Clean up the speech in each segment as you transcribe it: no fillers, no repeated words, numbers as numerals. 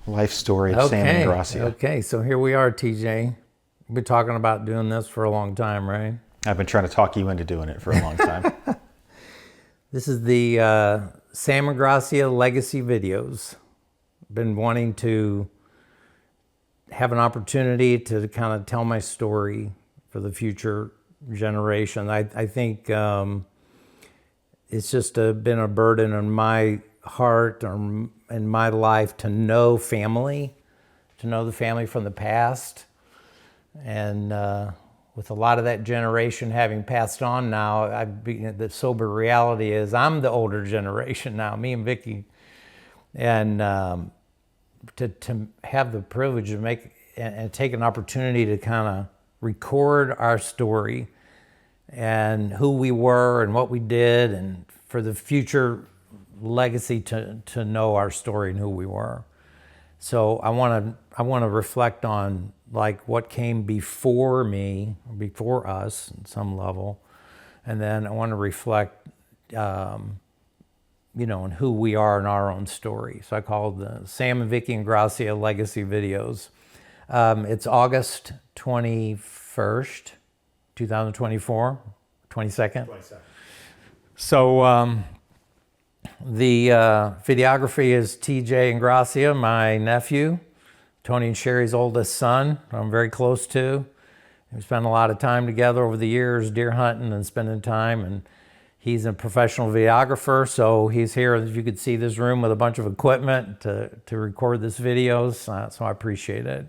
life story of Sam Ingrassia. Okay, so here we are, TJ. We've been talking about doing this for a long time, right? I've been trying to talk you into doing it for a long time. This is the Sam Ingrassia Legacy Videos. Been wanting to have an opportunity to kind of tell my story for the future generation. I think it's just been a burden on my heart or in my life to know family, to know the family from the past. And with a lot of that generation having passed on now, the sober reality is I'm the older generation now, me and Vicky. And to have the privilege of make and take an opportunity to kind of record our story and who we were and what we did, and for the future legacy to know our story and who we were. So I want to reflect on like what came before me, before us at some level, and then I want to reflect on who we are in our own story. So I call it the Sam and Vicky Ingrassia Legacy Videos. It's August 21st, 2024, 22nd. 22nd. So the videography is TJ Ingrassia, my nephew, Tony and Sherry's oldest son, I'm very close to. We spent a lot of time together over the years, deer hunting and spending time, and he's a professional videographer, so he's here, as you could see, this room with a bunch of equipment to record this videos, so I appreciate it.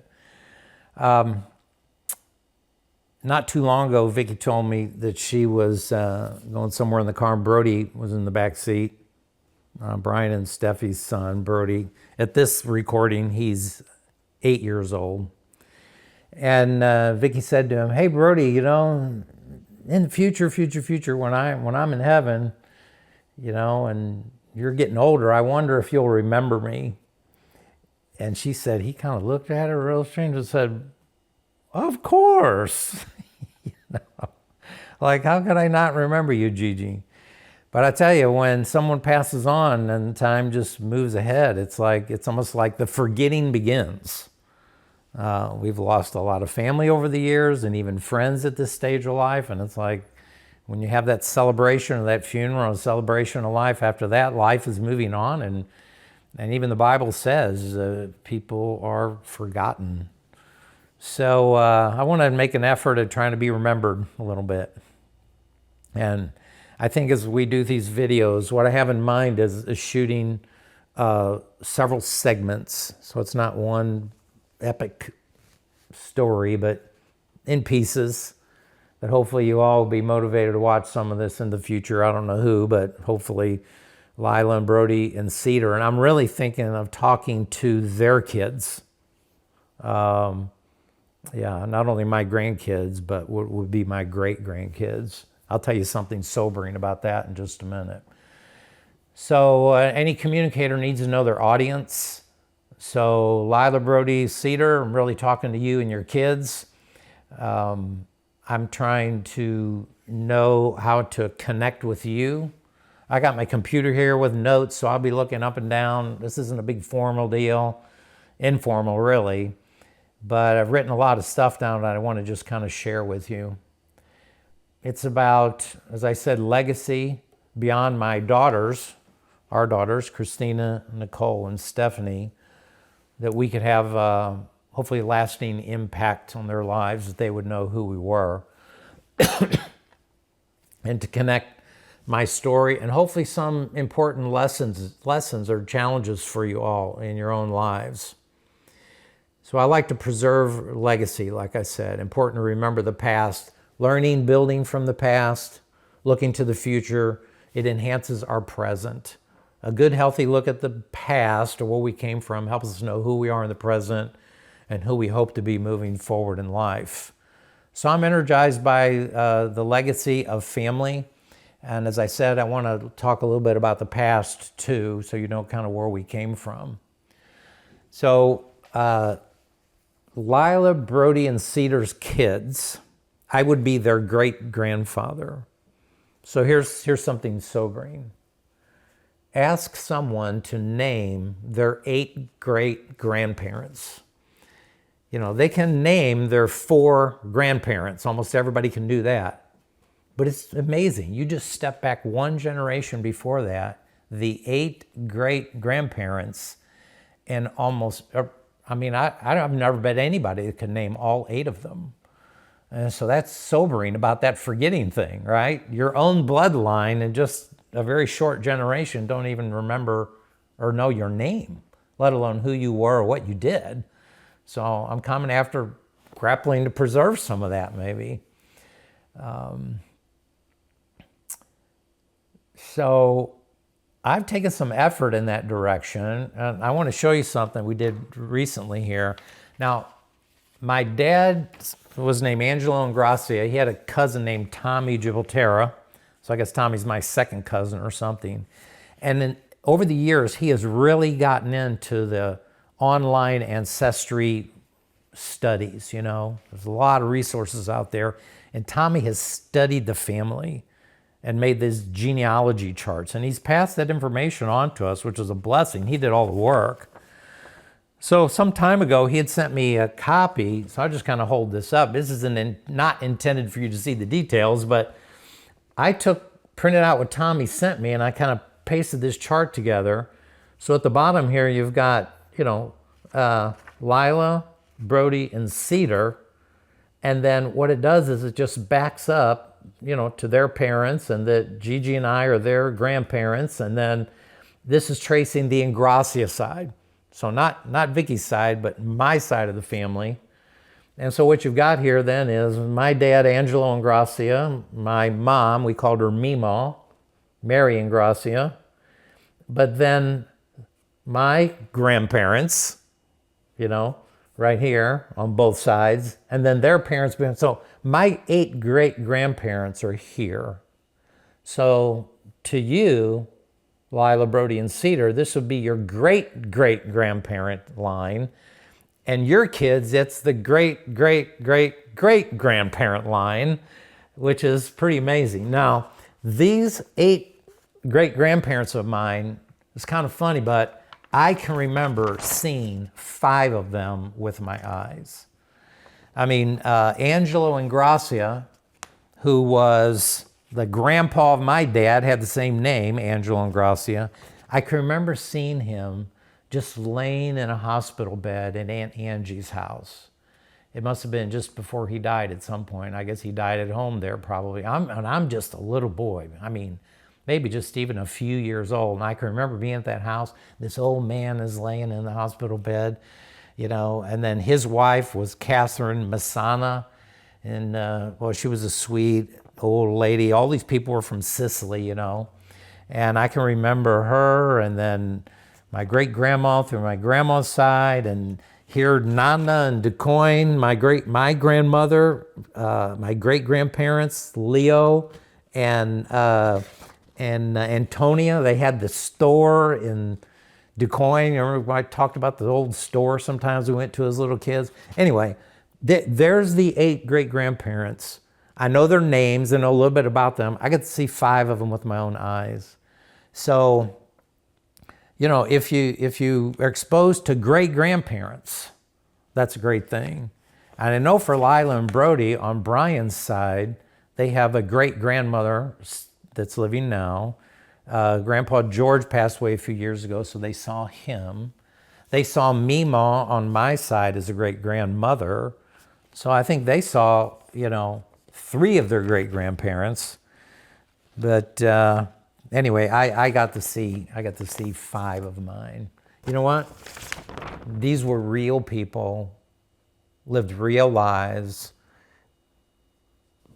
Not too long ago, Vicky told me that she was going somewhere in the car, and Brody was in the back seat. Brian and Steffi's son, Brody. At this recording, he's 8 years old. And Vicky said to him, "Hey, Brody, in the future, when I'm in heaven, and you're getting older, I wonder if you'll remember me." And she said, he kind of looked at her real strange and said, "Of course." Like, how could I not remember you, Gigi? But I tell you, when someone passes on and time just moves ahead, it's almost like the forgetting begins. We've lost a lot of family over the years and even friends at this stage of life. And it's like when you have that celebration or that funeral, a celebration of life, after that, life is moving on. And even the Bible says people are forgotten. So I want to make an effort at trying to be remembered a little bit. And I think as we do these videos, what I have in mind is shooting several segments. So it's not one epic story, but in pieces, that hopefully you all will be motivated to watch some of this in the future. I don't know who, but hopefully Lila and Brody and Cedar. And I'm really thinking of talking to their kids. Not only my grandkids, but what would be my great-grandkids. I'll tell you something sobering about that in just a minute. So any communicator needs to know their audience. So Lila, Brody, Cedar, I'm really talking to you and your kids. I'm trying to know how to connect with you. I got my computer here with notes, so I'll be looking up and down. This isn't a big formal deal, informal really, but I've written a lot of stuff down that I want to just kind of share with you. It's about, as I said, legacy beyond my daughters, our daughters, Christina, Nicole, and Stephanie, that we could have hopefully a lasting impact on their lives, that they would know who we were. And to connect my story and hopefully some important lessons or challenges for you all in your own lives. So I like to preserve legacy, like I said. Important to remember the past, learning, building from the past, looking to the future. It enhances our present. A good, healthy look at the past or where we came from helps us know who we are in the present and who we hope to be moving forward in life. So I'm energized by the legacy of family. And as I said, I want to talk a little bit about the past too, so you know kind of where we came from. So Lila, Brody, and Cedar's kids, I would be their great-grandfather. So here's something sobering. ask someone to name their 8 great-grandparents. They can name their 4 grandparents. Almost everybody can do that. But it's amazing. You just step back one generation before that, the 8 great-grandparents, and I've never met anybody that can name all 8 of them. And so that's sobering about that forgetting thing, right? Your own bloodline in just a very short generation don't even remember or know your name, let alone who you were or what you did. So I'm coming after grappling to preserve some of that, maybe. So I've taken some effort in that direction, and I want to show you something we did recently here. Now, my dad was named Angelo Ingrassia. He had a cousin named Tommy Gibraltara, so I guess Tommy's my second cousin or something. And then over the years, he has really gotten into the online ancestry studies, There's a lot of resources out there, and Tommy has studied the family and made these genealogy charts, and he's passed that information on to us, which is a blessing. He did all the work. So some time ago, he had sent me a copy, so I'll just kind of hold this up. This is not intended for you to see the details, but I printed out what Tommy sent me, and I kind of pasted this chart together. So at the bottom here, you've got, Lila, Brody, and Cedar, and then what it does is it just backs up, to their parents, and that Gigi and I are their grandparents, and then this is tracing the Ingrassia side. So not Vicky's side, but my side of the family. And so what you've got here then is my dad, Angelo Ingrassia, my mom, we called her Mima, Mary Ingrassia, but then my grandparents, right here on both sides, and then their parents. So my 8 great-grandparents are here. So to you, Lila, Brody, and Cedar, this would be your great-great-grandparent line. And your kids, it's the great-great-great-great-grandparent line, which is pretty amazing. Now, these 8 great-grandparents of mine, it's kind of funny, but I can remember seeing 5 of them with my eyes. Angelo Ingrassia, who was the grandpa of my dad, had the same name, Angelo Ingrassia. I can remember seeing him just laying in a hospital bed in Aunt Angie's house. It must have been just before he died at some point. I guess he died at home there probably. I'm just a little boy. Maybe just even a few years old. And I can remember being at that house. This old man is laying in the hospital bed, and then his wife was Catherine Massana. And, she was a sweet old lady. All these people were from Sicily, And I can remember her, and then my great-grandma through my grandma's side, and here Nana and DeCoin, my grandmother, my great-grandparents, Leo and Antonia. They had the store in DeCoin. Remember I talked about the old store sometimes we went to as little kids? Anyway, there's the 8 great-grandparents. I know their names and know a little bit about them. I get to see 5 of them with my own eyes. So, if you are exposed to great-grandparents, that's a great thing. And I know for Lila and Brody, on Brian's side, they have a great-grandmother that's living now. Grandpa George passed away a few years ago, so they saw him. They saw Mima on my side as a great-grandmother. So I think they saw, 3 of their great-grandparents. But anyway, I got to see 5 of mine. You know what? These were real people, lived real lives,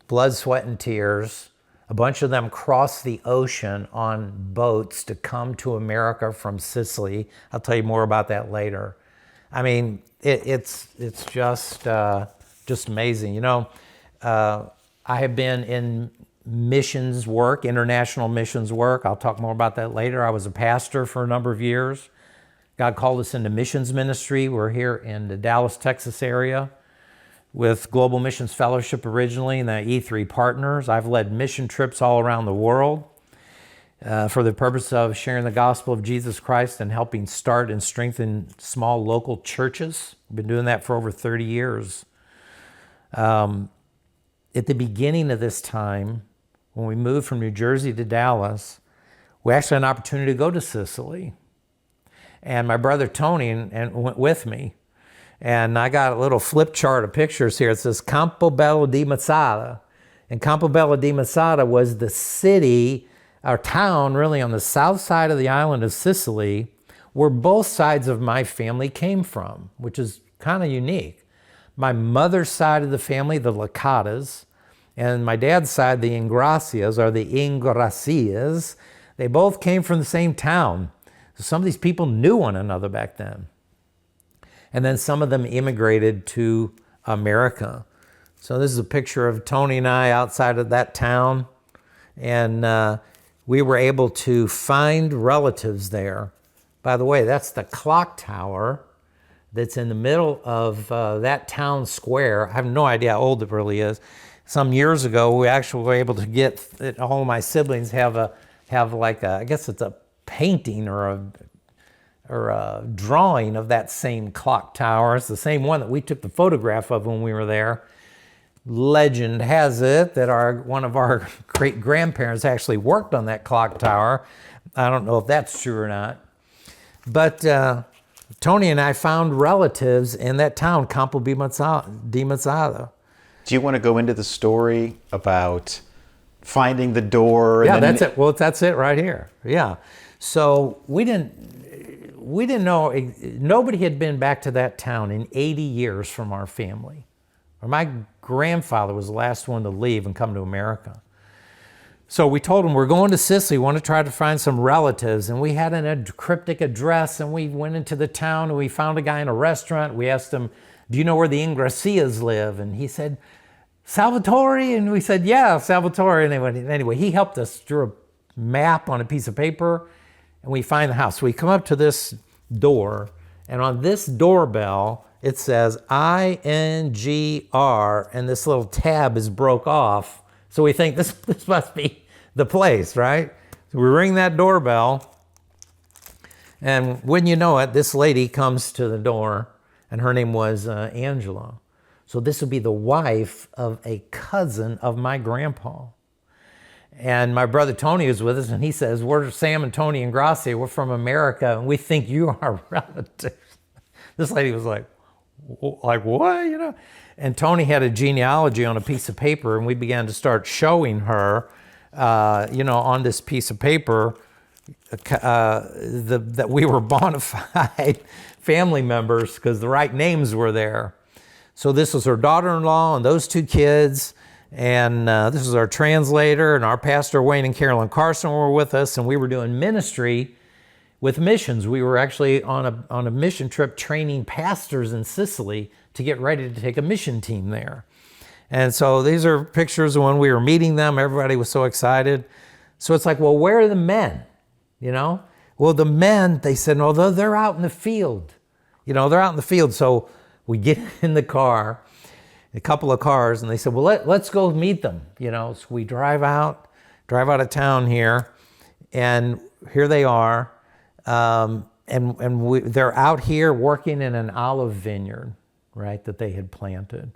blood, sweat, and tears. A bunch of them crossed the ocean on boats to come to America from Sicily. I'll tell you more about that later. It's just amazing. I have been in missions work, international missions work. I'll talk more about that later. I was a pastor for a number of years. God called us into missions ministry. We're here in the Dallas, Texas area with Global Missions Fellowship originally and the E3 partners. I've led mission trips all around the world. for the purpose of sharing the gospel of Jesus Christ and helping start and strengthen small local churches. We've been doing that for over 30 years. At the beginning of this time, when we moved from New Jersey to Dallas, we actually had an opportunity to go to Sicily. And my brother Tony went with me. And I got a little flip chart of pictures here. It says Campobello di Mazzara. And Campobello di Mazzara was the city, our town really on the south side of the island of Sicily, where both sides of my family came from, which is kind of unique. My mother's side of the family, the Lacatas, and my dad's side, the Ingrassias, or the Ingrassias, they both came from the same town. So some of these people knew one another back then. And then some of them immigrated to America. So this is a picture of Tony and I outside of that town. And we were able to find relatives there. By the way, that's the clock tower that's in the middle of that town square. I have no idea how old it really is. Some years ago, we actually were able to get, all of my siblings have like a, I guess it's a painting or a drawing of that same clock tower. It's the same one that we took the photograph of when we were there. Legend has it that one of our great grandparents actually worked on that clock tower. I don't know if that's true or not. But Tony and I found relatives in that town, Campo di Mazzara. Do you want to go into the story about finding the door? Yeah, that's it. Well, that's it right here. Yeah. So we didn't know, nobody had been back to that town in 80 years from our family. Or my grandfather was the last one to leave and come to America. So we told him, we're going to Sicily, we want to try to find some relatives. And we had a cryptic address, and we went into the town, and we found a guy in a restaurant. We asked him, do you know where the Ingrassias live? And he said, Salvatore? And we said, yeah, Salvatore. And anyway, he helped us draw a map on a piece of paper, and we find the house. So we come up to this door, and on this doorbell, it says INGR, and this little tab is broke off. So we think this must be the place, right? So we ring that doorbell, and when you know it, this lady comes to the door, and her name was Angela. So this would be the wife of a cousin of my grandpa. And my brother Tony was with us, and he says, we're Sam and Tony Ingrassia, we're from America, and we think you are relatives. This lady was like what, you know? And Tony had a genealogy on a piece of paper, and we began to start showing her, on this piece of paper, that we were bona fide family members because the right names were there. So this was her daughter-in-law and those two kids, and this was our translator, and our pastor Wayne and Carolyn Carson were with us, and we were doing ministry with missions. We were actually on a mission trip training pastors in Sicily to get ready to take a mission team there. And so these are pictures of when we were meeting them. Everybody was so excited. So it's like, well, where are the men? Well, the men, they said, no, they're out in the field. They're out in the field. So we get in the car, a couple of cars, and they said, well, let's go meet them. So we drive out of town here, and here they are. They're out here working in an olive vineyard, right, that they had planted,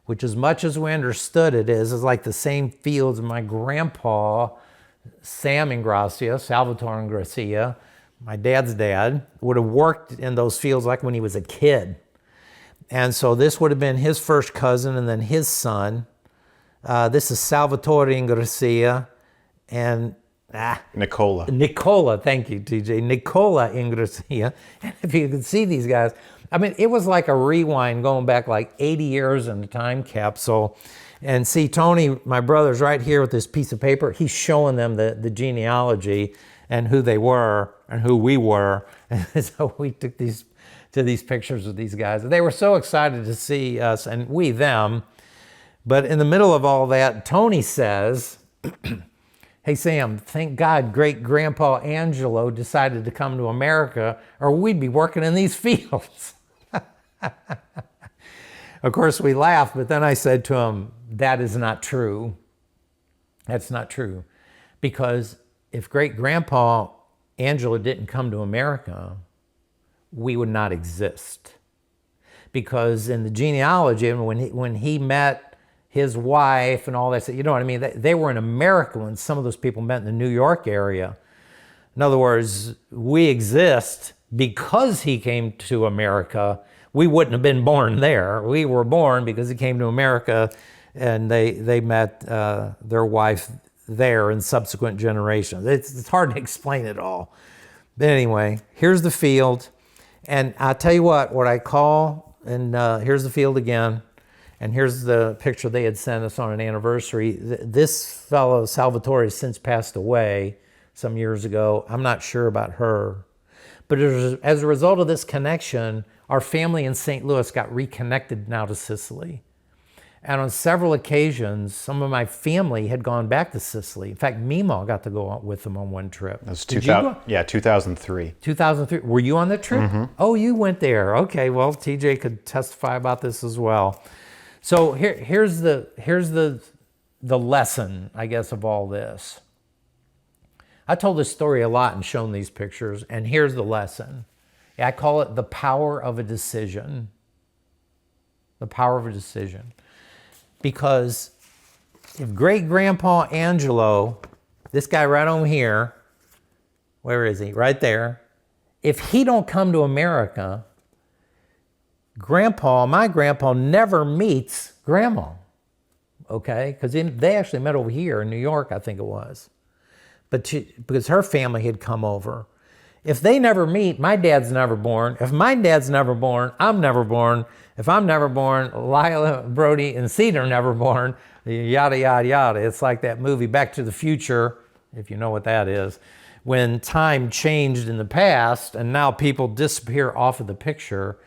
which, as much as we understood it, is like the same fields my grandpa, Sam Ingrassia, Salvatore Ingrassia, my dad's dad, would have worked in those fields like when he was a kid. And so this would have been his first cousin and then his son. This is Salvatore Ingrassia and Nicola, thank you, TJ. Nicola Ingrassia. And if you could see these guys, I mean, it was like a rewind going back like 80 years in the time capsule. And see, Tony, my brother's right here with this piece of paper. He's showing them the genealogy and who they were and who we were. And so we took these pictures with these guys. They were so excited to see us and we them. But in the middle of all that, Tony says, hey, Sam, thank God great-grandpa Angelo decided to come to America or we'd be working in these fields. Of course, we laughed, but then I said to him, that is not true. That's not true. Because if great-grandpa Angelo didn't come to America, we would not exist. Because in the genealogy, when he met his wife and all that, you know what I mean? They were in America when some of those people met in the New York area. In other words, we exist because he came to America. We wouldn't have been born there. We were born because he came to America, and they met their wife there in subsequent generations. It's hard to explain it all. But anyway, here's the field. And I'll tell you what I call, and here's the field again. And here's the picture they had sent us on an anniversary. This fellow, Salvatore, has since passed away some years ago. I'm not sure about her. But as a result of this connection, our family in St. Louis got reconnected now to Sicily. And on several occasions, some of my family had gone back to Sicily. In fact, Mimo got to go out with them on one trip. It was 2003. 2003. Were you on the trip? Mm-hmm. Oh, you went there. Okay, well, TJ could testify about this as well. So here's the lesson, I guess, of all this. I told this story a lot and shown these pictures, and here's the lesson. I call it the power of a decision. The power of a decision. Because if great-grandpa Angelo, this guy right over here, where is he? Right there. If he don't come to America, my grandpa never meets grandma, okay? Because they actually met over here in New York, I think it was. But because her family had come over. If they never meet, my dad's never born. If my dad's never born, I'm never born. If I'm never born, Lila, Brody, and Cedar never born. Yada, yada, yada. It's like that movie Back to the Future, if you know what that is, when time changed in the past and now people disappear off of the picture.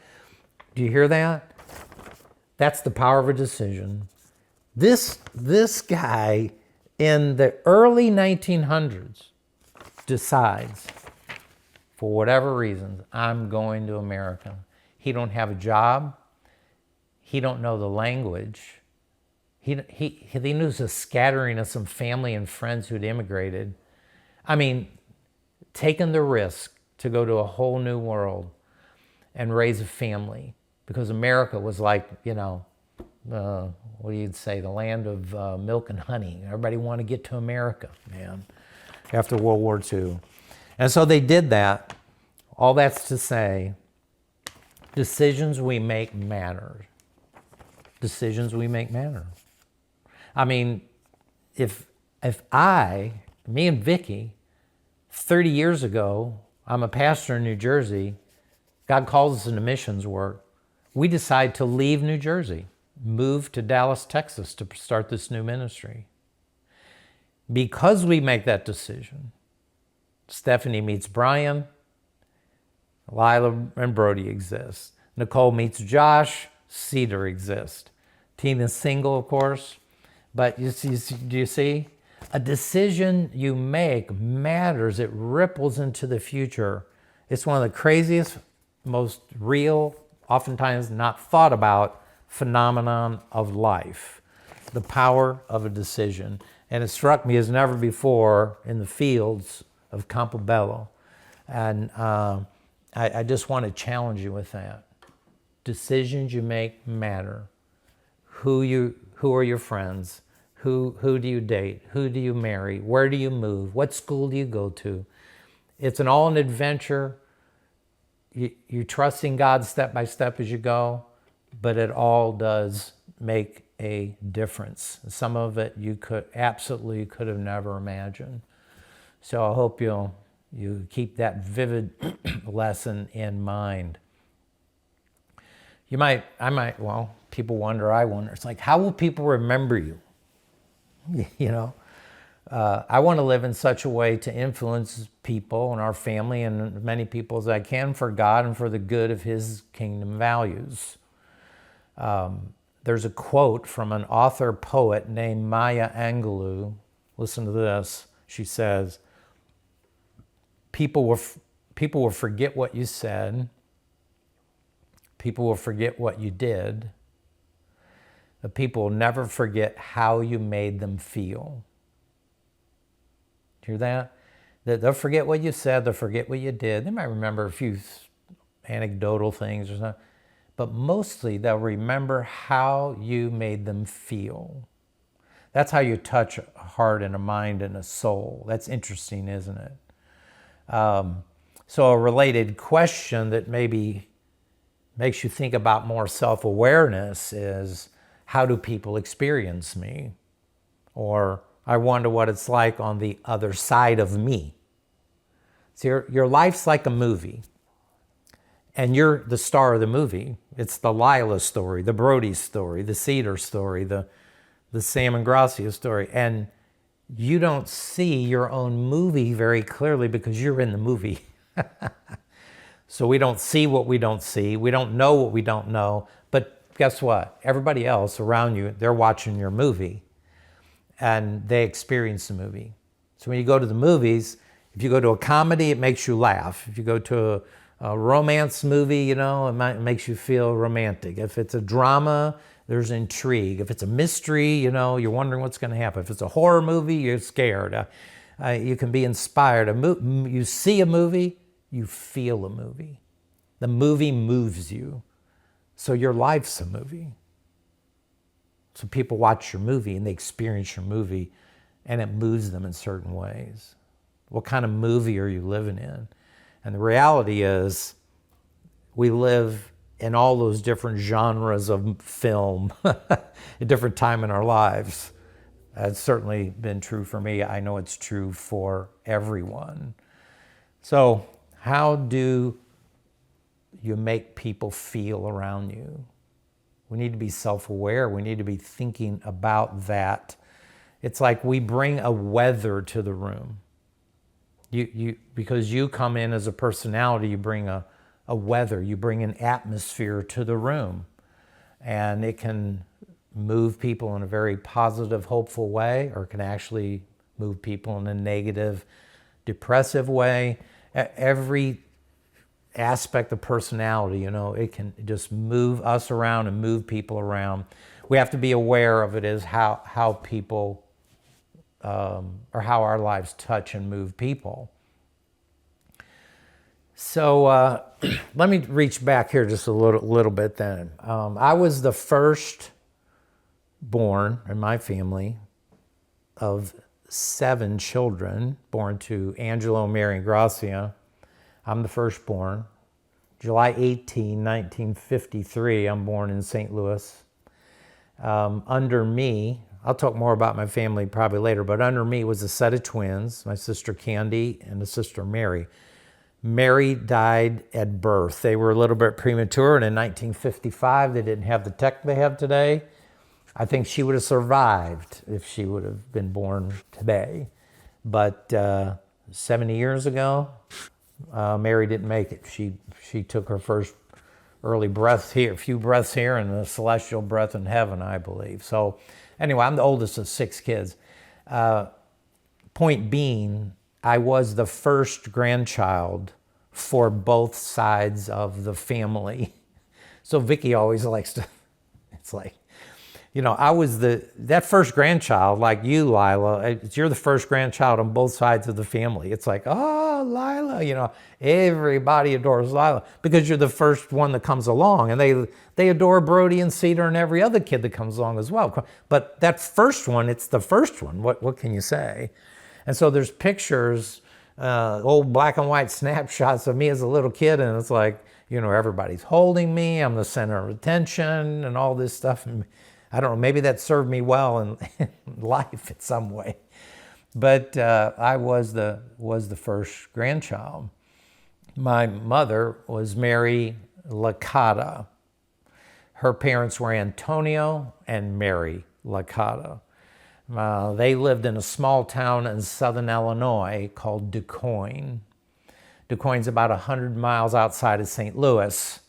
Do you hear that? That's the power of a decision. This guy in the early 1900s decides, for whatever reasons, I'm going to America. He don't have a job. He don't know the language. He knew a scattering of some family and friends who'd immigrated. I mean, taking the risk to go to a whole new world and raise a family, because America was like, what do you say, the land of milk and honey. Everybody wanted to get to America, man, after World War II. And so they did that. All that's to say, decisions we make matter. Decisions we make matter. I mean, if me and Vicky, 30 years ago, I'm a pastor in New Jersey, God calls us into missions work. We decide to leave New Jersey, move to Dallas, Texas to start this new ministry. Because we make that decision, Stephanie meets Brian, Lila and Brody exist. Nicole meets Josh, Cedar exists. Tina's single, of course. But do you see? A decision you make matters. It ripples into the future. It's one of the craziest, most real, oftentimes not thought about phenomenon of life. The power of a decision. And it struck me as never before in the fields of Campobello. And I just want to challenge you with that. Decisions you make matter. Who are your friends? Who do you date? Who do you marry? Where do you move? What school do you go to? It's all an adventure. You're trusting God step by step as you go, but it all does make a difference. Some of it you could have never imagined. So I hope you keep that vivid lesson in mind. People wonder, I wonder. It's like, how will people remember you? I want to live in such a way to influence people and our family and as many people as I can for God and for the good of His kingdom values. There's a quote from an author-poet named Maya Angelou. Listen to this. She says, people will forget what you said. People will forget what you did. But people will never forget how you made them feel. Hear that? They'll forget what you said, they'll forget what you did. They might remember a few anecdotal things or something, but mostly they'll remember how you made them feel. That's how you touch a heart and a mind and a soul. That's interesting, isn't it? So a related question that maybe makes you think about more self-awareness is, how do people experience me? Or I wonder what it's like on the other side of me. So your life's like a movie, and you're the star of the movie. It's the Lila story, the Brody story, the Cedar story, the Sam Ingrassia story. And you don't see your own movie very clearly because you're in the movie. So we don't see what we don't see. We don't know what we don't know. But guess what? Everybody else around you, they're watching your movie, and they experience the movie. So when you go to the movies, if you go to a comedy, it makes you laugh. If you go to a romance movie, it makes you feel romantic. If it's a drama, there's intrigue. If it's a mystery, you're wondering what's going to happen. If it's a horror movie, you're scared. You can be inspired. You see a movie, you feel a movie. The movie moves you. So your life's a movie. So people watch your movie and they experience your movie, and it moves them in certain ways. What kind of movie are you living in? And the reality is, we live in all those different genres of film at a different time in our lives. That's certainly been true for me. I know it's true for everyone. So how do you make people feel around you? We need to be self-aware. We need to be thinking about that. It's like we bring a weather to the room. Because you come in as a personality, you bring a weather, you bring an atmosphere to the room. And it can move people in a very positive, hopeful way, or it can actually move people in a negative, depressive way. Every aspect of personality, it can just move us around and move people around. We have to be aware of it as how people or how our lives touch and move people. So let me reach back here just a little bit then. I was the first born in my family of 7 children, born to Angelo and Mary Ingrassia. I'm the firstborn. July 18, 1953, I'm born in St. Louis. Under me, I'll talk more about my family probably later, but under me was a set of twins, my sister Candy and a sister Mary. Mary died at birth. They were a little bit premature, and in 1955, they didn't have the tech they have today. I think she would have survived if she would have been born today. But 70 years ago, Mary didn't make it. She took her first early breath here, a few breaths here, and a celestial breath in heaven, I believe. So anyway, I'm the oldest of 6 kids. Point being, I was the first grandchild for both sides of the family. So Vicky always likes to, it's like, I was that first grandchild, like you, Lila. You're the first grandchild on both sides of the family. It's like, oh, Lila, everybody adores Lila because you're the first one that comes along, and they adore Brody and Cedar and every other kid that comes along as well. But that first one, it's the first one. What can you say? And so there's pictures, old black and white snapshots of me as a little kid, and it's like, everybody's holding me. I'm the center of attention and all this stuff. And I don't know, maybe that served me well in life in some way. But I was the first grandchild. My mother was Mary Licata. Her parents were Antonio and Mary Licata. They lived in a small town in southern Illinois called DuQuoin. DuQuoin's about 100 miles outside of St. Louis.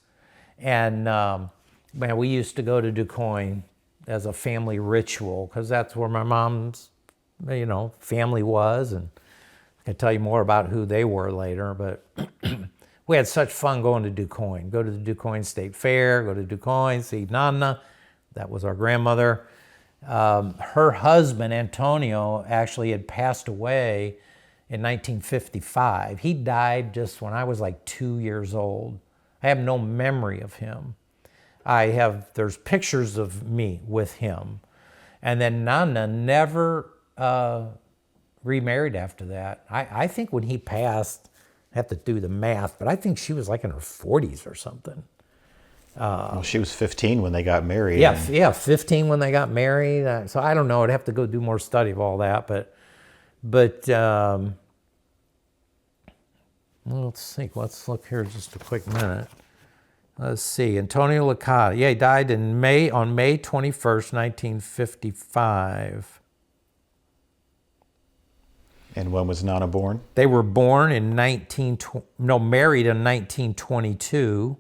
And we used to go to DuQuoin as a family ritual, because that's where my mom's, family was, and I can tell you more about who they were later, but we had such fun going to DuQuoin. Go to the DuQuoin State Fair, go to DuQuoin, see Nana, that was our grandmother. Her husband, Antonio, actually had passed away in 1955. He died just when I was like 2 years old. I have no memory of him. There's pictures of me with him. And then Nana never remarried after that. I think when he passed, I have to do the math, but I think she was like in her 40s or something. Well, she was 15 when they got married. Yeah, 15 when they got married. So I don't know. I'd have to go do more study of all that. But well, let's see. Let's look here just a quick minute. Let's see. Antonio Licata. Yeah, he died on May 21st, 1955. And when was Nana born? They were born in married in 1922.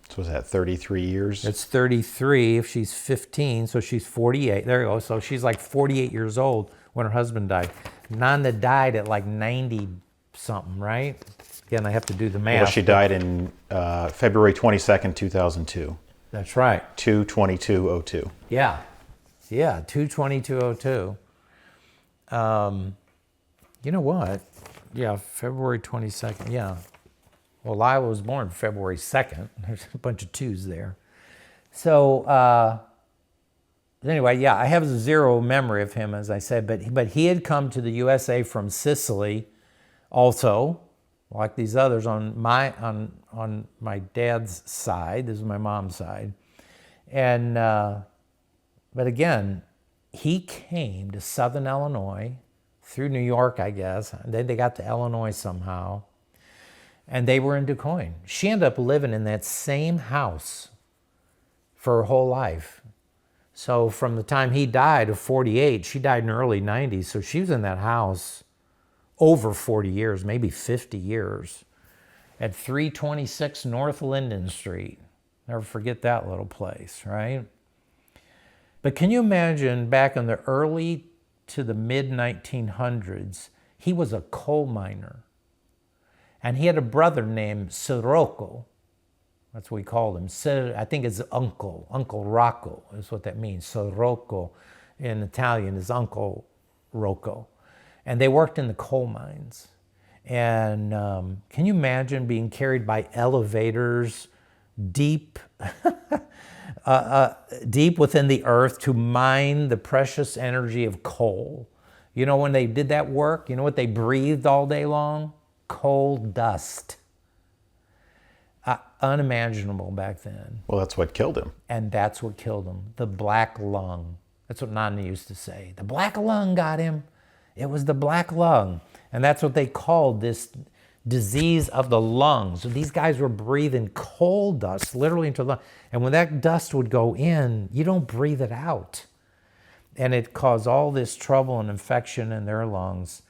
So was that 33 years? It's 33 if she's 15, so she's 48. There you go. So she's like 48 years old when her husband died. Nana died at like 90-something, right? Again, I have to do the math. Well, she died in February 22nd, 2002. That's right. 2/22/02. Yeah. Yeah, 2/22/02. You know what? Yeah, February 22nd. Yeah. Well, Lila was born February 2nd. There's a bunch of twos there. So, anyway, yeah, I have zero memory of him, as I said, but he had come to the USA from Sicily also, like these others on my dad's side. This is my mom's side. And, but again, he came to Southern Illinois through New York, I guess. And then they got to Illinois somehow. And they were in Du Quoin. She ended up living in that same house for her whole life. So from the time he died of 48, she died in the early 90s. So she was in that house over 40 years, maybe 50 years, at 326 North Linden Street. Never forget that little place, right? But can you imagine back in the early to the mid-1900s, he was a coal miner. And he had a brother named Sirocco. That's what we called him. I think it's Uncle Rocco is what that means. Sirocco in Italian is Uncle Rocco. And they worked in the coal mines. And can you imagine being carried by elevators deep, deep within the earth to mine the precious energy of coal? You know, when they did that work, you know what they breathed all day long? Coal dust. Unimaginable back then. Well, that's what killed him. And that's what killed him. The black lung. That's what Nana used to say. The black lung got him. It was the black lung. And that's what they called this disease of the lungs. So these guys were breathing coal dust literally into the lung. And when that dust would go in, you don't breathe it out. And it caused all this trouble and infection in their lungs.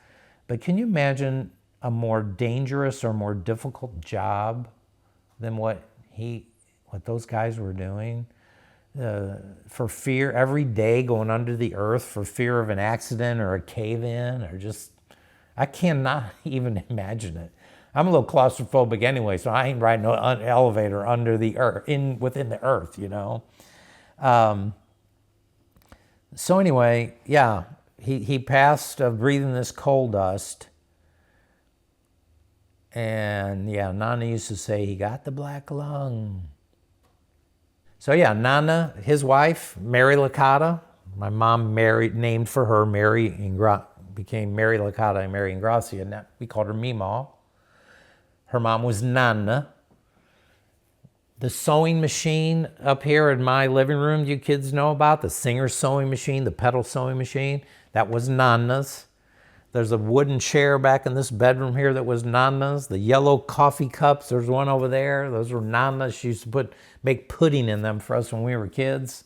But can you imagine a more dangerous or more difficult job than what those guys were doing? For fear, every day going under the earth for fear of an accident or a cave-in or just, I cannot even imagine it. I'm a little claustrophobic anyway, so I ain't riding an elevator under the earth, within the earth, you know. So anyway, yeah, he passed breathing this coal dust. And yeah, Nana used to say he got the black lung. So yeah, Nana, his wife, Mary Licata, my mom named for her became Mary Licata and Mary Ingrassia, and we called her Meemaw. Her mom was Nana. The sewing machine up here in my living room, you kids know about, the Singer sewing machine, the pedal sewing machine, that was Nana's. There's a wooden chair back in this bedroom here that was Nana's. The yellow coffee cups, there's one over there. Those were Nana's. She used to make pudding in them for us when we were kids.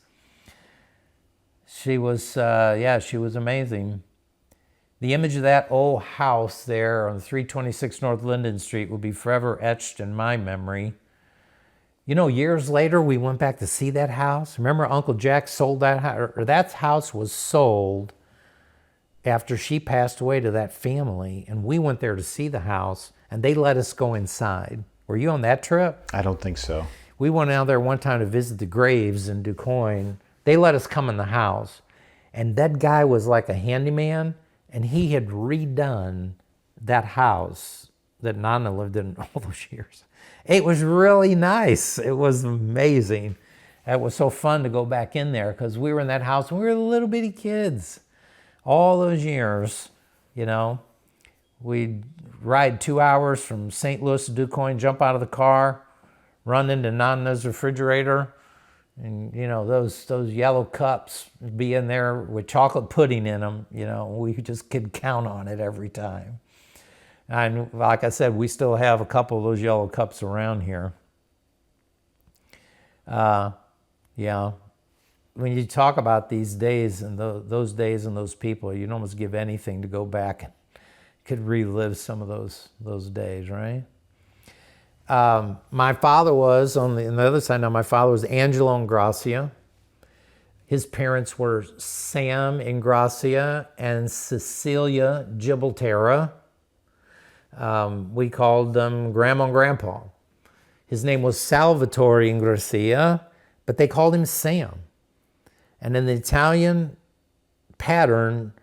She was, she was amazing. The image of that old house there on 326 North Linden Street will be forever etched in my memory. You know, years later, we went back to see that house. Remember Uncle Jack sold that house? Or that house was sold after she passed away to that family, and we went there to see the house, and they let us go inside. Were you on that trip? I don't think so. We went out there one time to visit the graves in Du Quoin. They let us come in the house, and that guy was like a handyman, And he had redone that house that Nana lived in all those years. It was really nice. It was amazing. It was so fun to go back in there because we were in that house when we were little bitty kids. All those years, you know, we'd ride 2 hours from St. Louis to DuQuoin, jump out of the car, run into Nana's refrigerator, and, you know, those yellow cups would be in there with chocolate pudding in them. You know, we just could count on it every time. And like I said, we still have a couple of those yellow cups around here. Yeah. When you talk about these days and those days and those people, you'd almost give anything to go back and could relive some of those days, right? My father was, on the other side now, my father was Angelo Ingrassia. His parents were Sam Ingrassia and Cecilia Gibaltera. We called them Grandma and Grandpa. His name was Salvatore Ingrassia, but they called him Sam. And in the Italian pattern,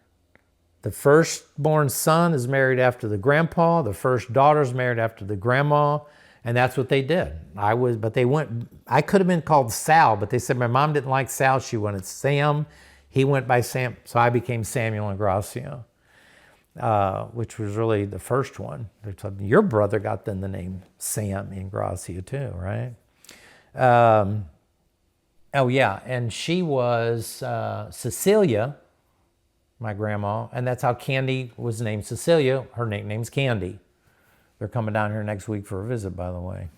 the firstborn son is married after the grandpa, the first daughter is married after the grandma, and that's what they did. I could have been called Sal, but they said my mom didn't like Sal, she wanted Sam. He went by Sam, so I became Samuel Ingrassia, which was really the first one. Your brother got then the name Sam Ingrassia too, right? Oh yeah, and she was Cecilia, my grandma, and that's how Candy was named Cecilia. Her nickname's Candy. They're coming down here next week for a visit, by the way.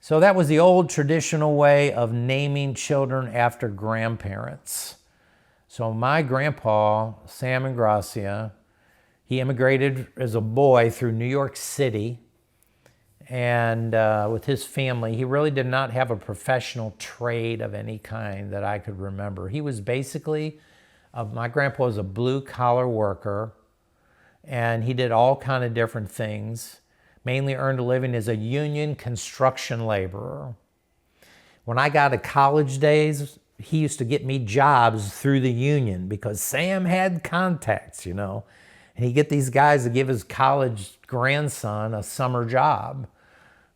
So that was the old traditional way of naming children after grandparents. So my grandpa, Sam Ingrassia, he immigrated as a boy through New York City, and with his family, he really did not have a professional trade of any kind that I could remember. He was basically, my grandpa was a blue-collar worker, and he did all kind of different things, mainly earned a living as a union construction laborer. When I got to college days, he used to get me jobs through the union because Sam had contacts, you know, and he'd get these guys to give his college grandson a summer job.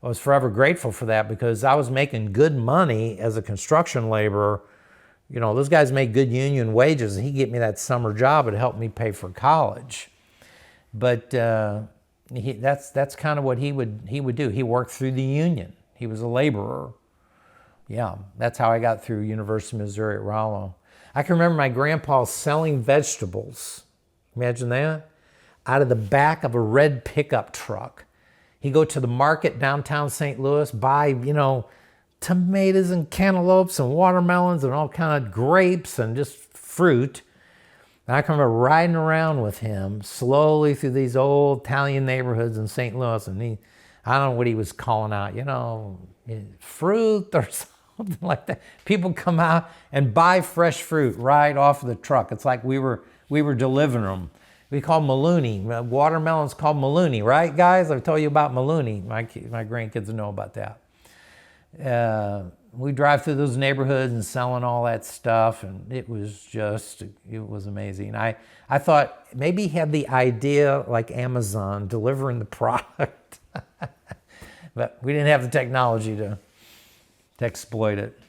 I was forever grateful for that because I was making good money as a construction laborer. You know, those guys make good union wages, and he'd get me that summer job. It helped me pay for college. But that's kind of what he would do. He worked through the union. He was a laborer. Yeah, that's how I got through University of Missouri at Rollo. I can remember my grandpa selling vegetables. Imagine that. Out of the back of a red pickup truck. He'd go to the market downtown St. Louis, buy, you know, tomatoes and cantaloupes and watermelons and all kind of grapes and just fruit. And I can remember riding around with him slowly through these old Italian neighborhoods in St. Louis. And I don't know what he was calling out, you know, fruit or something like that. People come out and buy fresh fruit right off of the truck. It's like we were delivering them. We call Maloney. Watermelon's called Maloney, right, guys? I've told you about Maloney. My grandkids know about that. We drive through those neighborhoods and selling all that stuff, and it was amazing. I thought maybe he had the idea like Amazon delivering the product, but we didn't have the technology to exploit it.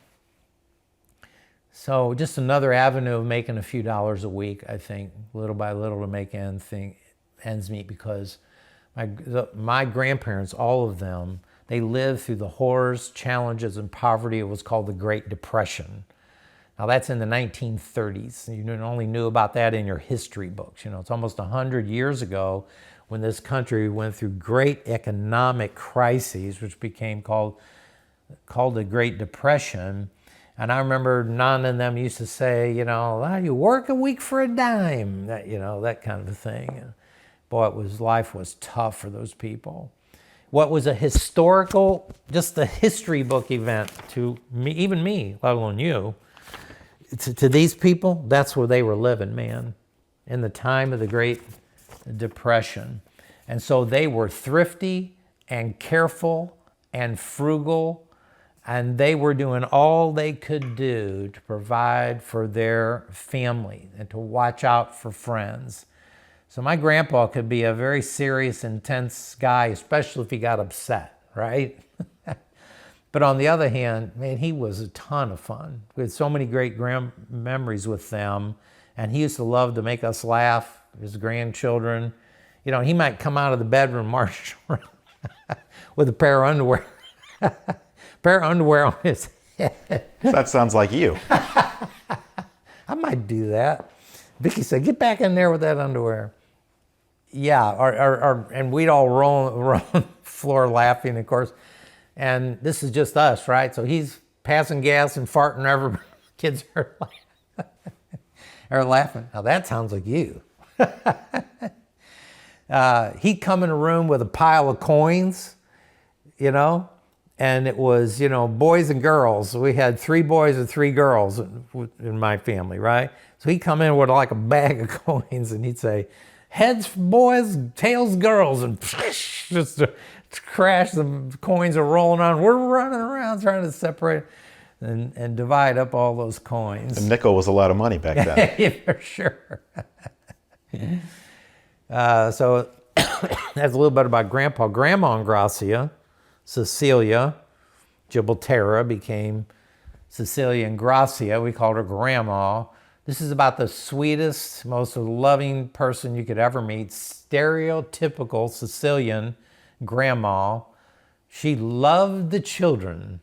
So just another avenue of making a few dollars a week, I think, little by little to make ends meet, because my grandparents, all of them, they lived through the horrors, challenges, and poverty of what's called the Great Depression. Now that's in the 1930s. You only knew about that in your history books. You know, it's almost 100 years ago when this country went through great economic crises, which became called the Great Depression. And I remember Nana and them used to say, you know, you work a week for a dime, that kind of a thing. And boy, life was tough for those people. What was a historical, just a history book event to me, even me, let alone you, to these people, that's where they were living, man, in the time of the Great Depression. And so they were thrifty and careful and frugal, and they were doing all they could do to provide for their family and to watch out for friends. So my grandpa could be a very serious, intense guy, especially if he got upset, right? But on the other hand, man, he was a ton of fun. We had so many great memories with them, and he used to love to make us laugh, his grandchildren. You know, he might come out of the bedroom, march around with a pair of underwear, pair of underwear on his head. That sounds like you. I might do that. Vicky said, "Get back in there with that underwear." Yeah, and we'd all roll on the floor laughing, of course. And this is just us, right? So he's passing gas and farting. Everybody, kids are laughing. Now that sounds like you. He'd come in a room with a pile of coins, you know, and it was, you know, boys and girls. We had 3 boys and 3 girls in my family, right? So he'd come in with like a bag of coins, and he'd say, "Heads boys, tails girls," and just to crash, the coins are rolling on. We're running around trying to separate and divide up all those coins. A nickel was a lot of money back then. Yeah, for sure. So that's a little bit about Grandpa. Grandma Ingrassia, Cecilia Gibraltara, became Cecilia Ingrassia. We called her Grandma. This is about the sweetest, most loving person you could ever meet. Stereotypical Sicilian grandma. She loved the children,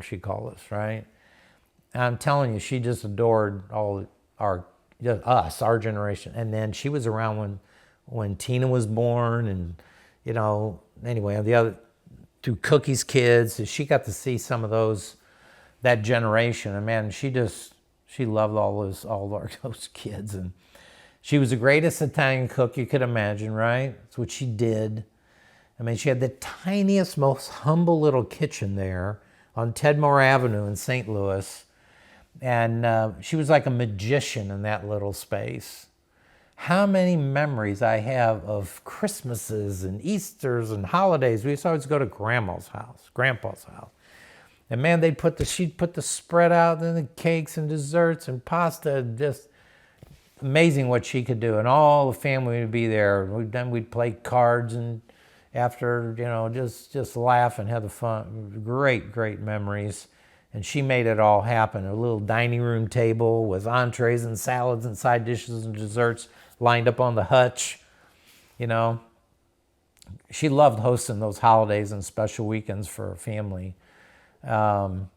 she called us, right? And I'm telling you, she just adored all our generation. And then she was around when Tina was born, and, you know, anyway, the other, through Cookie's kids, she got to see some of that generation. And man, she loved all those kids. And she was the greatest Italian cook you could imagine, right? That's what she did. I mean, she had the tiniest, most humble little kitchen there on Tedmore Avenue in St. Louis. And she was like a magician in that little space. How many memories I have of Christmases and Easters and holidays. We used to always go to Grandpa's house. And man, she'd put the spread out, and the cakes and desserts and pasta. Just amazing what she could do. And all the family would be there. We'd play cards, and after, you know, just laugh and have the fun. Great memories. And she made it all happen. A little dining room table with entrees and salads and side dishes and desserts lined up on the hutch. You know, she loved hosting those holidays and special weekends for her family. So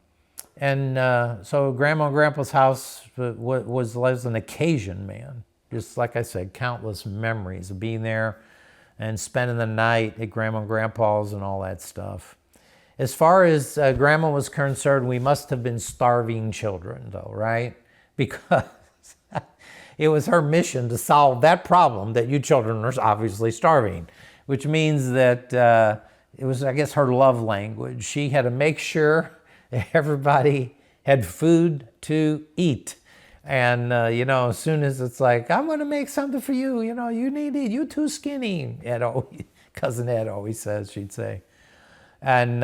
Grandma and Grandpa's house was an occasion, man. Just like I said, countless memories of being there and spending the night at Grandma and Grandpa's and all that stuff. As far as Grandma was concerned, we must have been starving children, though, right? Because it was her mission to solve that problem that you children are obviously starving, which means that it was, I guess, her love language. She had to make sure that everybody had food to eat. And, you know, as soon as it's like, "I'm going to make something for you, you know, you need it, you too skinny," Cousin Ed always says, she'd say. And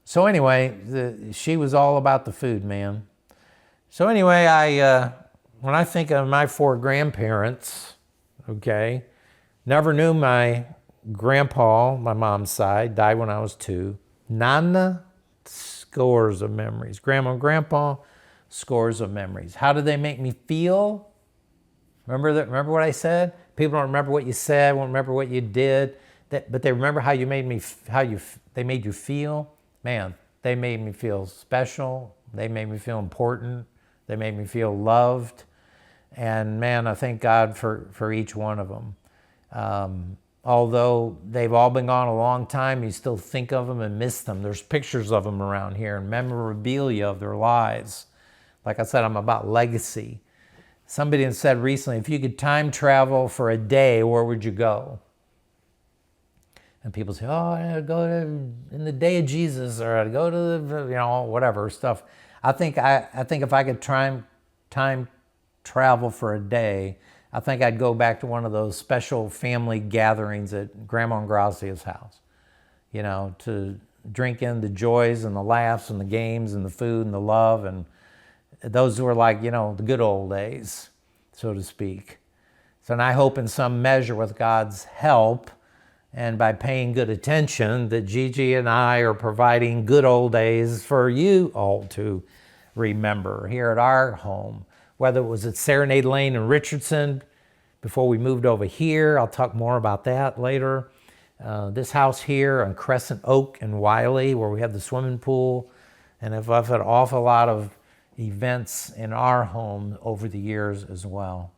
so anyway, she was all about the food, man. So anyway, when I think of my 4 grandparents, okay, never knew my grandpa, my mom's side, died when I was 2. Nana, scores of memories. Grandma and Grandpa, scores of memories. How did they make me feel? Remember what I said? People don't remember what you said, won't remember what you did, but they remember how you made me, they made you feel. Man, they made me feel special. They made me feel important. They made me feel loved. And man, I thank God for each one of them. Although they've all been gone a long time, you still think of them and miss them. There's pictures of them around here and memorabilia of their lives. Like I said, I'm about legacy. Somebody had said recently, if you could time travel for a day, where would you go? And people say, "Oh, I'd go in the day of Jesus," or "I'd go to the, you know, whatever stuff." I think if I could time travel for a day, I think I'd go back to one of those special family gatherings at Grandma Ingrassia's house, you know, to drink in the joys and the laughs and the games and the food and the love. And those were like, you know, the good old days, so to speak. So and I hope in some measure with God's help and by paying good attention that Gigi and I are providing good old days for you all to remember here at our home. Whether it was at Serenade Lane in Richardson before we moved over here. I'll talk more about that later. This house here on Crescent Oak in Wiley where we have the swimming pool. And I've had an awful lot of events in our home over the years as well.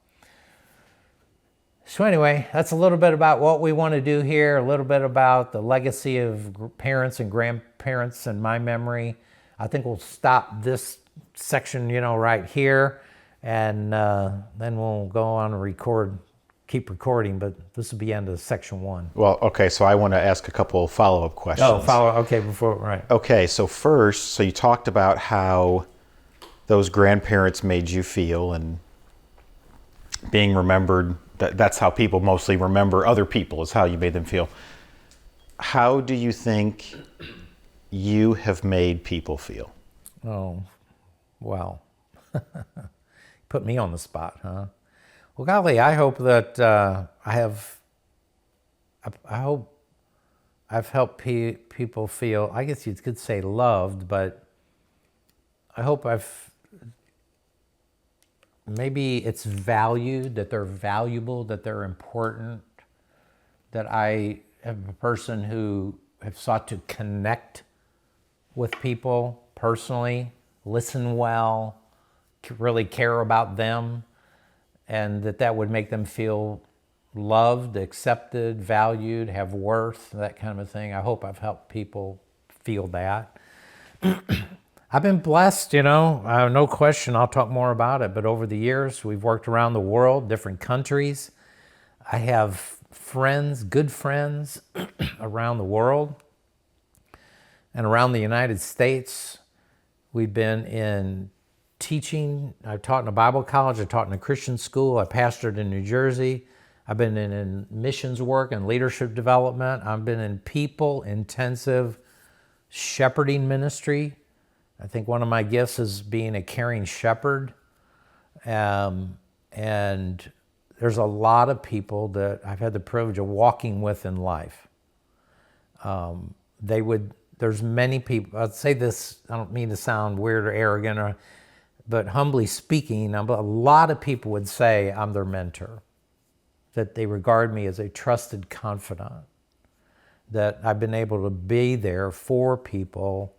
So anyway, that's a little bit about what we want to do here, a little bit about the legacy of parents and grandparents in my memory. I think we'll stop this section, right here, and then we'll go on and keep recording, but this will be end of section 1. Well, okay, so I want to ask a couple of follow-up questions. Okay, right. Okay, so first, so you talked about how those grandparents made you feel and being remembered. That's how people mostly remember other people, is how you made them feel. How do you think you have made people feel? Oh, well, put me on the spot, huh? Well, golly, I hope that I hope I've helped people feel, I guess you could say loved, but I hope maybe it's valued, that they're valuable, that they're important, that I am a person who have sought to connect with people personally, listen well, really care about them, and that would make them feel loved, accepted, valued, have worth, that kind of thing. I hope I've helped people feel that. I've been blessed, no question. I'll talk more about it. But over the years, we've worked around the world, different countries. I have friends, good friends around the world and around the United States. We've been in teaching. I've taught in a Bible college. I taught in a Christian school. I pastored in New Jersey. I've been in missions work and leadership development. I've been in people-intensive shepherding ministry. I think one of my gifts is being a caring shepherd. And there's a lot of people that I've had the privilege of walking with in life. There's many people, I'd say this, I don't mean to sound weird or arrogant, but humbly speaking, a lot of people would say I'm their mentor, that they regard me as a trusted confidant, that I've been able to be there for people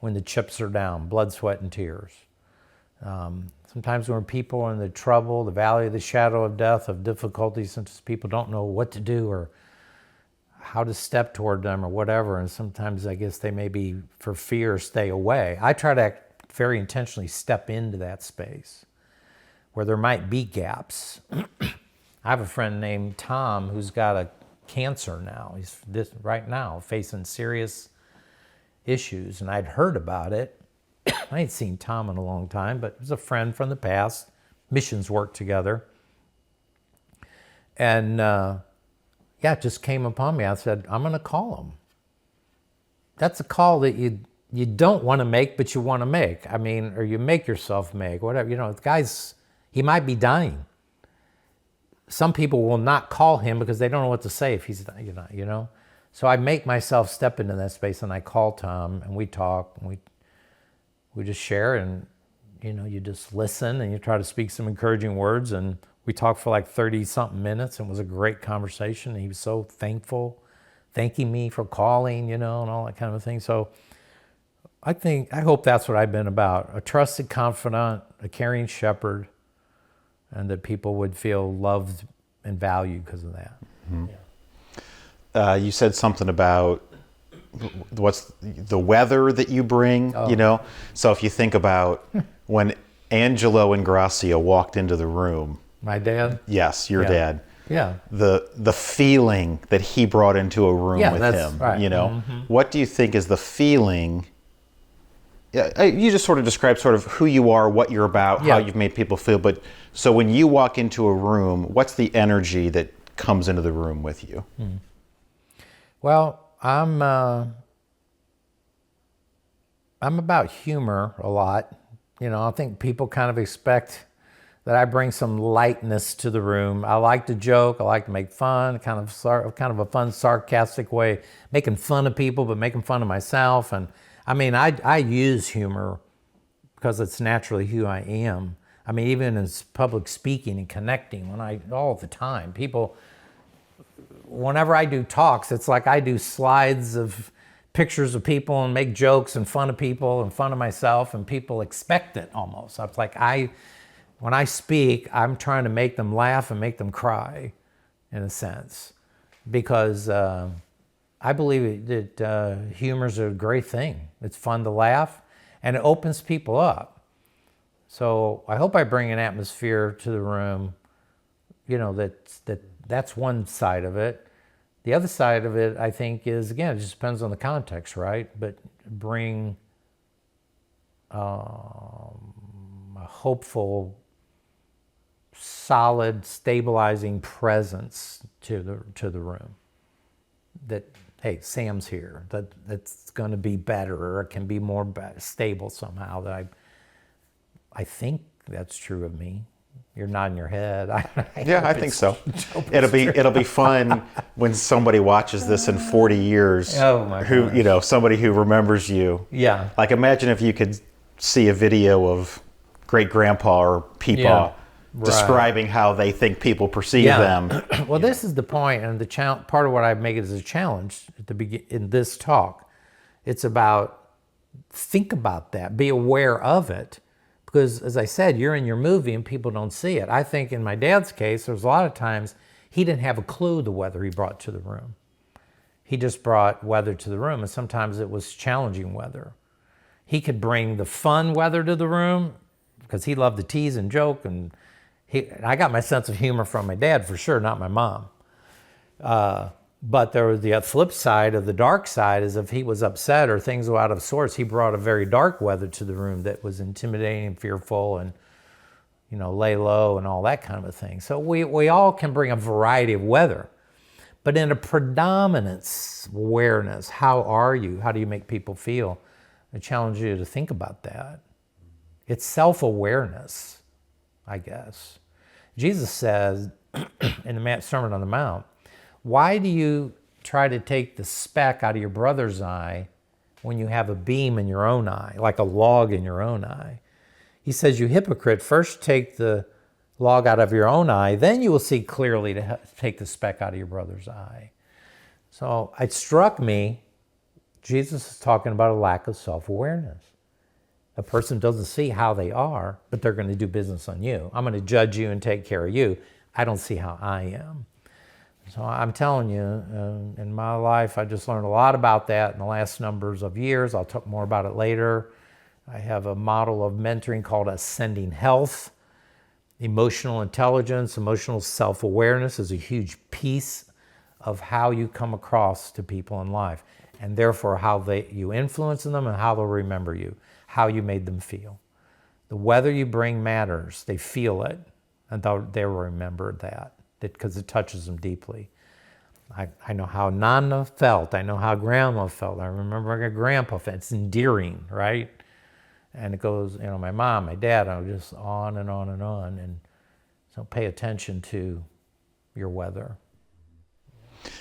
when the chips are down, blood, sweat, and tears. Sometimes when people are in the trouble, the valley of the shadow of death, of difficulties, sometimes people don't know what to do or how to step toward them or whatever, and sometimes I guess they maybe for fear stay away. I try to very intentionally step into that space where there might be gaps. I have a friend named Tom who's got a cancer now. He's right now facing serious issues, and I'd heard about it. I ain't seen Tom in a long time, but he's a friend from the past, missions work together. And it just came upon me. I said, I'm going to call him. That's a call that you don't want to make, but you want to make. Or you make yourself make, whatever. The guy's, he might be dying. Some people will not call him because they don't know what to say if he's, So I make myself step into that space, and I call Tom, and we talk, and we just share, and you just listen, and you try to speak some encouraging words, and we talked for like 30-something minutes, and it was a great conversation. And he was so thankful, thanking me for calling, and all that kind of thing. So I hope that's what I've been about: a trusted confidant, a caring shepherd, and that people would feel loved and valued because of that. Mm-hmm. Yeah. You said something about what's the weather that you bring, So if you think about when Angelo Ingrassia walked into the room. My dad? Yes, your dad. Yeah. The feeling that he brought into a room with him, right. Mm-hmm. What do you think is the feeling? You just sort of described sort of who you are, what you're about, how you've made people feel. But so when you walk into a room, what's the energy that comes into the room with you? Mm. Well, I'm about humor a lot. I think people kind of expect that I bring some lightness to the room. I like to joke. I like to make fun, kind of a fun, sarcastic way, making fun of people, but making fun of myself. And I mean, I use humor because it's naturally who I am. I mean, even in public speaking and connecting, all the time, people, whenever I do talks, it's like I do slides of pictures of people and make jokes and fun of people and fun of myself, and people expect it almost. It's like when I speak, I'm trying to make them laugh and make them cry, in a sense, because I believe that humor's a great thing. It's fun to laugh, and it opens people up. So I hope I bring an atmosphere to the room, that's one side of it. The other side of it, I think, is, again, it just depends on the context, right? But bring a hopeful, solid, stabilizing presence to the room. That, hey, Sam's here. That's going to be better, or it can be more stable somehow. That I think that's true of me. You're nodding your head. I think so. It'll be fun when somebody watches this in 40 years. Oh my gosh. Somebody who remembers you. Yeah. Like, imagine if you could see a video of great grandpa or peepaw describing how they think people perceive them. Well, this is the point, and part of what I make it as a challenge at the in this talk. It's about, think about that, be aware of it. Because, as I said, you're in your movie and people don't see it. I think in my dad's case, there was a lot of times he didn't have a clue the weather he brought to the room. He just brought weather to the room, and sometimes it was challenging weather. He could bring the fun weather to the room because he loved to tease and joke. And I got my sense of humor from my dad, for sure, not my mom. But there was the flip side of the dark side, is if he was upset or things were out of sorts, he brought a very dark weather to the room that was intimidating and fearful and, lay low and all that kind of a thing. So we all can bring a variety of weather. But in a predominance awareness, how are you? How do you make people feel? I challenge you to think about that. It's self-awareness, I guess. Jesus says in the Sermon on the Mount, why do you try to take the speck out of your brother's eye when you have a beam in your own eye, like a log in your own eye? He says, you hypocrite, first take the log out of your own eye, then you will see clearly to take the speck out of your brother's eye. So it struck me, Jesus is talking about a lack of self-awareness. A person doesn't see how they are, but they're going to do business on you. I'm going to judge you and take care of you. I don't see how I am. So I'm telling you, in my life, I just learned a lot about that in the last numbers of years. I'll talk more about it later. I have a model of mentoring called Ascending Health. Emotional intelligence, emotional self-awareness is a huge piece of how you come across to people in life, and therefore how you influence them and how they'll remember you, how you made them feel. The weather you bring matters. They feel it, and they'll remember that because it touches them deeply. I know how Nana felt. I know how Grandma felt. I remember how Grandpa felt. It's endearing, right? And it goes, my mom, my dad, I'm just on and on and on. And so pay attention to your weather.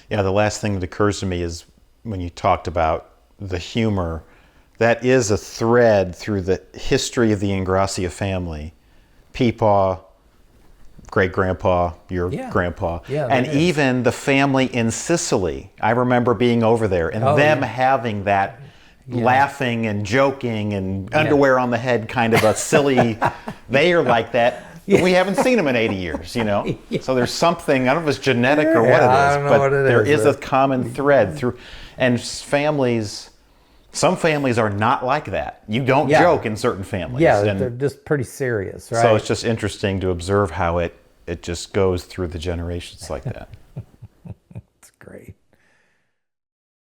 Yeah, the last thing that occurs to me is when you talked about the humor, that is a thread through the history of the Ingrassia family. Peepaw, great-grandpa, your grandpa, and even the family in Sicily. I remember being over there and having that laughing and joking and underwear on the head kind of a silly, they are like that. We haven't seen them in 80 years, So there's something, I don't know if it's genetic or what it is, but there is a common thread through, and some families are not like that. You don't joke in certain families. Yeah, they're just pretty serious, right? So it's just interesting to observe how it just goes through the generations like that.